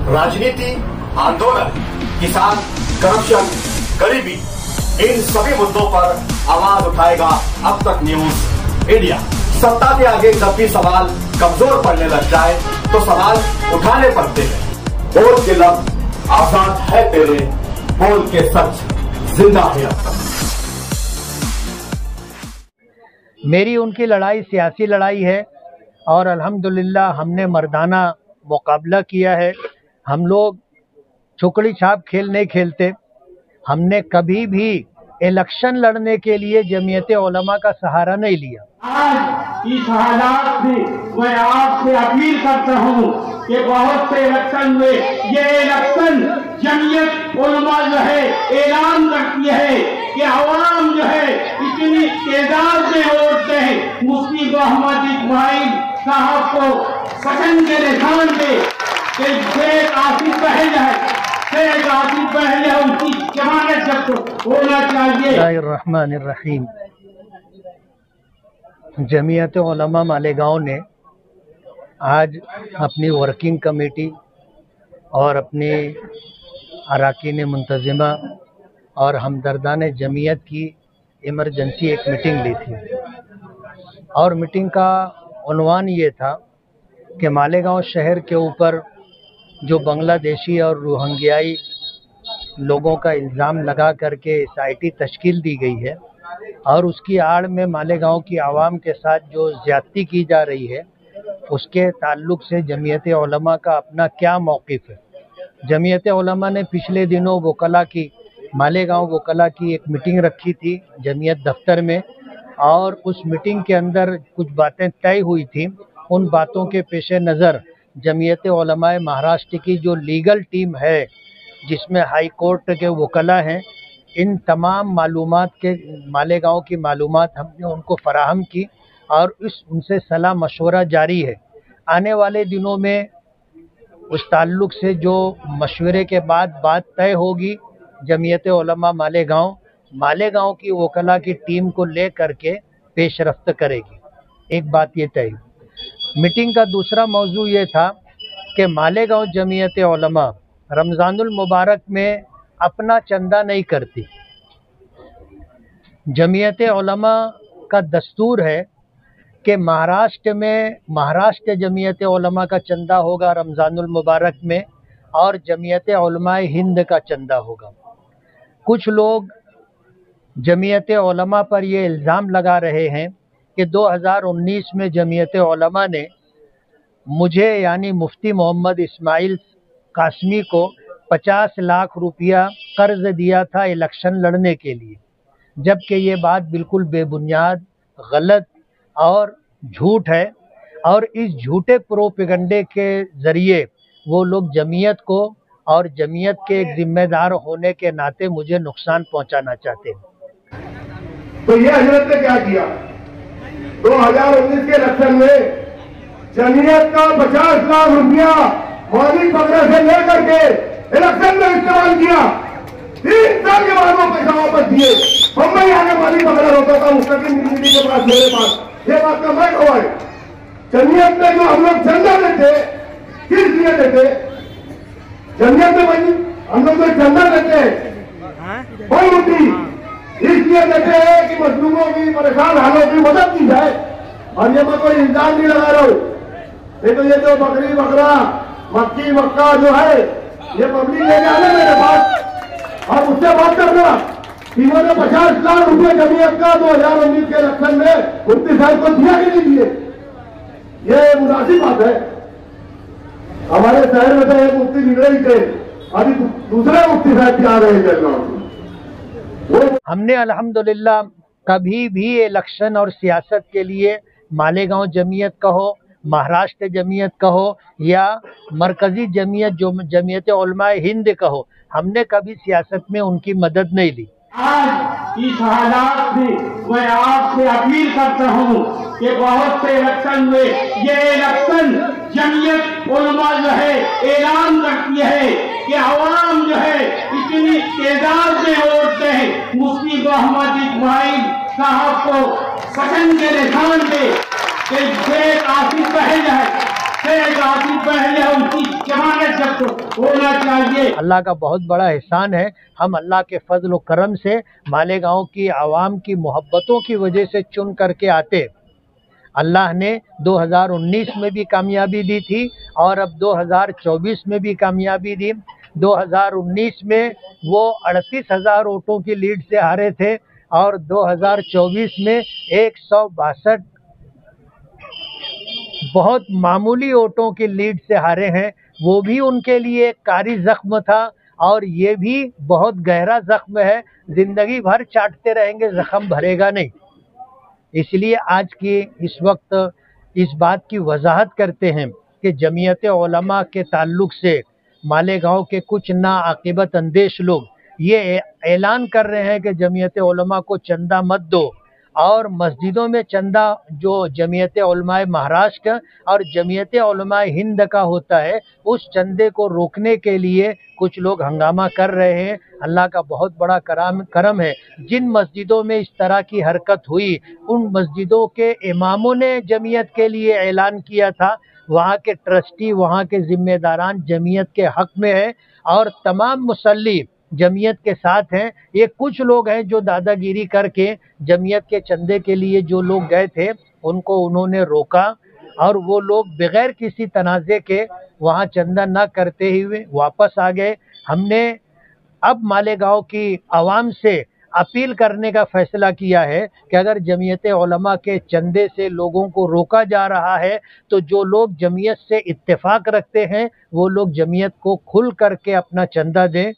राजनीति, आंदोलन, किसान, करप्शन, गरीबी, इन सभी मुद्दों पर आवाज उठाएगा अब तक न्यूज इंडिया। सत्ता के आगे जब भी सवाल कमजोर पड़ने लग जाए तो सवाल उठाने पड़ते हैं। बोल के लफ्ज आजाद है तेरे, बोल के सच जिंदा है अब तक। मेरी उनकी लड़ाई सियासी लड़ाई है और अल्हम्दुलिल्लाह हमने मर्दाना मुकाबला किया है। हम लोग छुकड़ी छाप खेल नहीं खेलते। हमने कभी भी इलेक्शन लड़ने के लिए जमीयत उलमा का सहारा नहीं लिया। आज इस हालात में मैं आपसे अपील करता हूँ कि बहुत से इलेक्शन में ये इलेक्शन जमीयत उलमा जो है ऐलान करती है कि अवाम जो है इतनी तादाद में वोट दें मुफ्ती मोहम्मद इस्माइल साहब को पसंद के निशान पे कि शेख आसिफ पहल है, शेख आसिफ पहल है, उनकी जमानत जब्त होना चाहिए। रहमानिर्रहीम। जमीयत उलमा मालेगांव ने आज अपनी वर्किंग कमेटी और अपने अरकान मुंतज़िमा और हमदर्दान जमीयत की इमरजेंसी एक मीटिंग ली थी और मीटिंग का उन्वान ये था कि मालेगांव शहर के ऊपर जो बांग्लादेशी और रोहिंग्याई लोगों का इल्ज़ाम लगा करके SIT तश्कील दी गई है और उसकी आड़ में मालेगांव की आवाम के साथ जो ज़्यादती की जा रही है उसके ताल्लुक़ से जमीयत उलमा का अपना क्या मौक़िफ़ है। जमीयत उलमा ने पिछले दिनों वकला की मालेगांव वकला की एक मीटिंग रखी थी जमीयत दफ्तर में और उस मीटिंग के अंदर कुछ बातें तय हुई थी। उन बातों के पेश नज़र जमीयत उलमा महाराष्ट्र की जो लीगल टीम है जिसमें हाई कोर्ट के वकला हैं, इन तमाम मालूमात के मालेगांव की मालूमात हमने उनको फराहम की और उनसे सलाह मशवरा जारी है। आने वाले दिनों में उस ताल्लुक़ से जो मशवरे के बाद बात तय होगी जमीयत उलमा मालेगांव की वकला की टीम को ले करके पेशरफ्त करेगी। एक बात ये तय। मीटिंग का दूसरा मौजू ये था कि मालेगांव जमीयत उलमा रमज़ानुल मुबारक में अपना चंदा नहीं करती। जमीयत उलमा का दस्तूर है कि महाराष्ट्र जमीयत उलमा का चंदा होगा रमज़ानुल मुबारक में और जमीयत उलमा हिंद का चंदा होगा। कुछ लोग जमीयत उलमा पर ये इल्ज़ाम लगा रहे हैं कि 2019 में जमीयत उलमा ने मुझे यानी मुफ्ती मोहम्मद इस्माइल कासमी को 50 लाख रुपया कर्ज दिया था इलेक्शन लड़ने के लिए, जबकि ये बात बिल्कुल बेबुनियाद, गलत और झूठ है। और इस झूठे प्रोपेगंडे के ज़रिए वो लोग जमीयत को और जमीयत के एक जिम्मेदार होने के नाते मुझे नुकसान पहुंचाना चाहते हैं। तो ये हजरत ने क्या किया? 2019 के इलेक्शन में जमीयत का 50 लाख रुपया मौलिक बकरा से लेकर के इलेक्शन में इस्तेमाल किया। 3 साल के बाद वो पैसा वापस दिए। मुंबई आगे मालिक बकरा होता था मुस्तकिल नीति के पास, मेरे पास ये बात का मैं गवाह है। जमीयत में जो हम लोग चंदा देते किस लिए देते? जमीयत में भाई हम लोग जो चंदा देते हैं कोई मुद्दी इसलिए देते हैं कि मजलूमों की परेशान हालों की मदद की जाए। और ये मैं कोई इल्जाम नहीं लगा रहा हूँ, नहीं तो ये जो बकरी बकरा मक्की मक्का जो है ये पब्लिक लेके आने मेरे पास और उससे बात करना। इन्होंने 50 लाख रुपए जमीयत का 2019 के इलेक्शन में मुफ्ती साहब को दिया कि नहीं दिए? ये मुनासिब बात है। हमारे शहर में तो एक मुफ्ती बिगड़े ही थे, अभी दूसरे मुफ्ती साहब भी आ रहे हैं। हमने अल्हम्दुलिल्लाह कभी भी इलेक्शन और सियासत के लिए मालेगांव जमीयत कहो, महाराष्ट्र जमीयत कहो या मरकजी जमीयत जो जमीयत उलमा हिंद कहो, हमने कभी सियासत में उनकी मदद नहीं ली। आज इस हालात में मैं आपसे अपील करता हूँ कि बहुत से इलेक्शन में ये इलेक्शन जमीयत उलमा जो है ऐलान करती है कि अवाम जो है इतनी तादाद में वोट दें मुफ्ती मोहम्मद इस्माइल साहब को पसंद के निशान पे कि शेख आसिफ पहल है, पहले उनकी जमानत जब्त होना चाहिए। अल्लाह का बहुत बड़ा एहसान है, हम अल्लाह के फजल व करम से मालेगांव की आवाम की मोहब्बतों की वजह से चुन करके आते। अल्लाह ने 2019 में भी कामयाबी दी थी और अब 2024 में भी कामयाबी दी। 2019 में वो 38,000 वोटों की लीड से हारे थे और 2024 में 162 बहुत मामूली वोटों की लीड से हारे हैं। वो भी उनके लिए कारी जख्म था और ये भी बहुत गहरा जख्म है, जिंदगी भर चाटते रहेंगे, जख्म भरेगा नहीं। इसलिए आज की इस वक्त इस बात की वजाहत करते हैं कि जमीयत उलमा के ताल्लुक से मालेगांव के कुछ नाआकिबत अंदेश लोग ये ऐलान कर रहे हैं कि जमीयत उलमा को चंदा मत दो, और मस्जिदों में चंदा जो जमीयत उलमा महाराष्ट्र और जमीयत उलमा हिंद का होता है उस चंदे को रोकने के लिए कुछ लोग हंगामा कर रहे हैं। अल्लाह का बहुत बड़ा करम है, जिन मस्जिदों में इस तरह की हरकत हुई उन मस्जिदों के इमामों ने जमीयत के लिए ऐलान किया था, वहाँ के ट्रस्टी, वहाँ के जिम्मेदारान जमीयत के हक में है और तमाम मुसल्ली जमीयत के साथ हैं। ये कुछ लोग हैं जो दादागिरी करके जमीयत के चंदे के लिए जो लोग गए थे उनको उन्होंने रोका और वो लोग बगैर किसी तनाज़े के वहाँ चंदा न करते हुए वापस आ गए। हमने अब मालेगांव की आवाम से अपील करने का फैसला किया है कि अगर जमीयत उलमा के चंदे से लोगों को रोका जा रहा है तो जो लोग जमीयत से इत्तेफाक रखते हैं वो लोग जमीयत को खुल करके अपना चंदा दें।